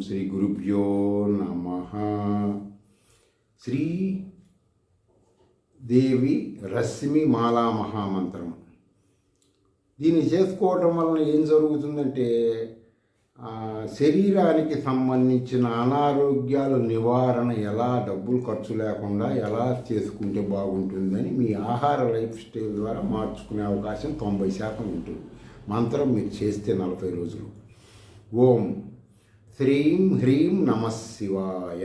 శ్రీ గురుభ్యో నమః. శ్రీదేవి రశ్మి మాలా మహామంత్రం. దీన్ని చేసుకోవటం వలన ఏం జరుగుతుందంటే శరీరానికి సంబంధించిన అనారోగ్యాల నివారణ ఎలా డబ్బులు ఖర్చు లేకుండా ఎలా చేసుకుంటే బాగుంటుందని మీ ఆహార లైఫ్ స్టైల్ ద్వారా మార్చుకునే అవకాశం 90% ఉంటుంది. మంత్రం మీరు చేస్తే 40 రోజులు. ఓం శ్రీం హ్రీం నమః శివాయ.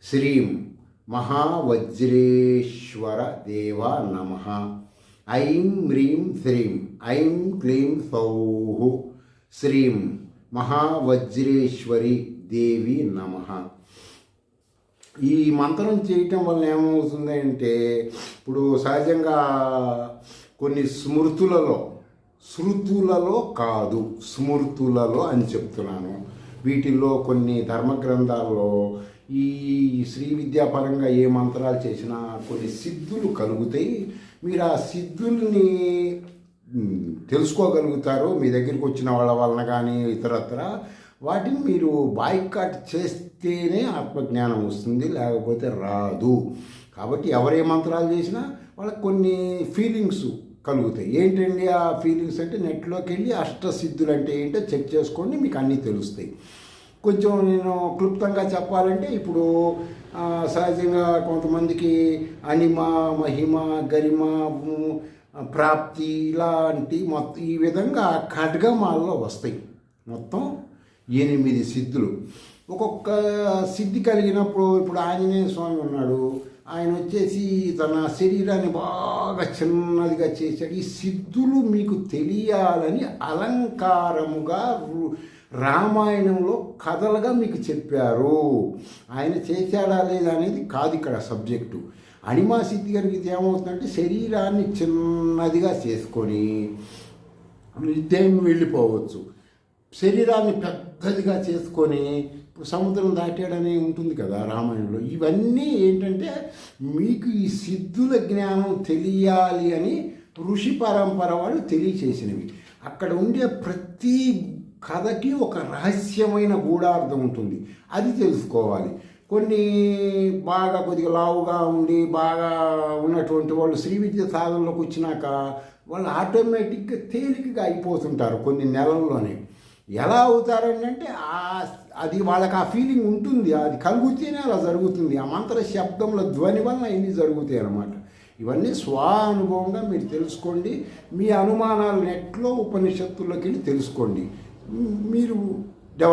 శ్రీం మహావజ్రేశ్వర దేవ నమః. ఐం హ్రీం శ్రీం ఐం క్లీం సౌః. శ్రీం మహావజ్రేశ్వరి దేవి నమః. ఈ మంత్రం చేయటం వల్ల ఏమవుతుంది అంటే, ఇప్పుడు సహజంగా కొన్ని శృతులలో కాదు, స్మృతులలో అని చెప్తున్నాను. వీటిల్లో కొన్ని ధర్మగ్రంథాల్లో ఈ శ్రీ విద్యాపరంగా ఏ మంత్రాలు చేసినా కొన్ని సిద్ధులు కలుగుతాయి. మీరు ఆ సిద్ధుల్ని తెలుసుకోగలుగుతారు. మీ దగ్గరికి వచ్చిన వాళ్ళ వలన కానీ ఇతరత్ర వాటిని మీరు బాయ్కాట్ చేస్తేనే ఆత్మజ్ఞానం వస్తుంది, లేకపోతే రాదు. కాబట్టి ఎవరే మంత్రాలు చేసినా వాళ్ళకి కొన్ని ఫీలింగ్స్ కలుగుతాయి. ఏంటండి ఆ ఫీలింగ్స్ అంటే, నెట్లోకి వెళ్ళి అష్టసిద్ధులు అంటే ఏంటో చెక్ చేసుకోండి, మీకు అన్నీ తెలుస్తాయి. కొంచెం నేను క్లుప్తంగా చెప్పాలంటే, ఇప్పుడు సహజంగా కొంతమందికి అనిమ, మహిమ, గరిమ, ప్రాప్తి ఇలాంటి మొత్తం ఈ విధంగా ఖడ్గమాల్లో వస్తాయి. మొత్తం 8 సిద్ధులు. ఒక్కొక్క సిద్ధి కలిగినప్పుడు, ఇప్పుడు ఆంజనేయ స్వామి ఉన్నాడు, ఆయన వచ్చేసి తన శరీరాన్ని బాగా చిన్నదిగా చేశాడు. ఈ సిద్ధులు మీకు తెలియాలని అలంకారముగా రామాయణంలో కథలుగా మీకు చెప్పారు. ఆయన చేశాడా లేదా అనేది కాదు ఇక్కడ సబ్జెక్టు. అనిమా సిద్ధి కలిగితే ఏమవుతుందంటే, శరీరాన్ని చిన్నదిగా చేసుకొని నిత్యం వెళ్ళిపోవచ్చు. శరీరాన్ని పెద్దదిగా చేసుకొని ఇప్పుడు సముద్రం దాటాడని ఉంటుంది కదా రామాయణంలో. ఇవన్నీ ఏంటంటే, మీకు ఈ సిద్ధుల జ్ఞానం తెలియాలి అని ఋషి పరంపర వాళ్ళు తెలియచేసినవి. అక్కడ ఉండే ప్రతి కథకి ఒక రహస్యమైన గూఢార్థం ఉంటుంది, అది తెలుసుకోవాలి. కొన్ని బాగా కొద్దిగా లావుగా ఉండి బాగా ఉన్నటువంటి వాళ్ళు శ్రీ విద్య సాధనలోకి వచ్చినాక వాళ్ళు ఆటోమేటిక్గా తేలికగా అయిపోతుంటారు కొన్ని నెలల్లోనే. ఎలా అవుతారని అంటే, అది వాళ్ళకి ఆ ఫీలింగ్ ఉంటుంది, అది కలిగితేనే అలా జరుగుతుంది. ఆ మంత్ర శబ్దంలో ధ్వని వలన ఇన్ని జరుగుతాయి అన్నమాట. ఇవన్నీ స్వానుభవంగా మీరు తెలుసుకోండి. మీ అనుమానాలు నెట్లో ఉపనిషత్తుల్లోకి వెళ్ళి తెలుసుకోండి. మీరు